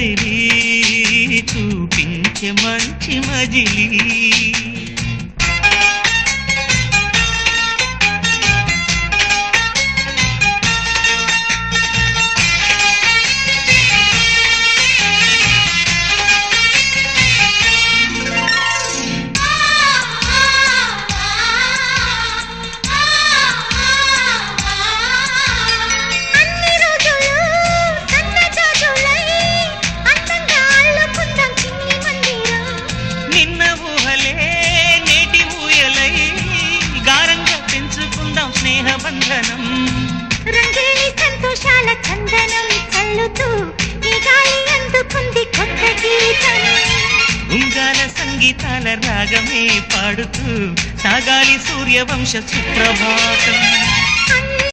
కదిలి చూపించే మంచి మజిలీ స్నేహబంధనం రంగేలి సంతోషాల చందనం చల్లుతూ ఈ గాలి అందుకుంది కొత్త గీతం ఉంగాల సంగీతాల రాగమే పాడుతూ సాగాలి సూర్యవంశ సుప్రభాతం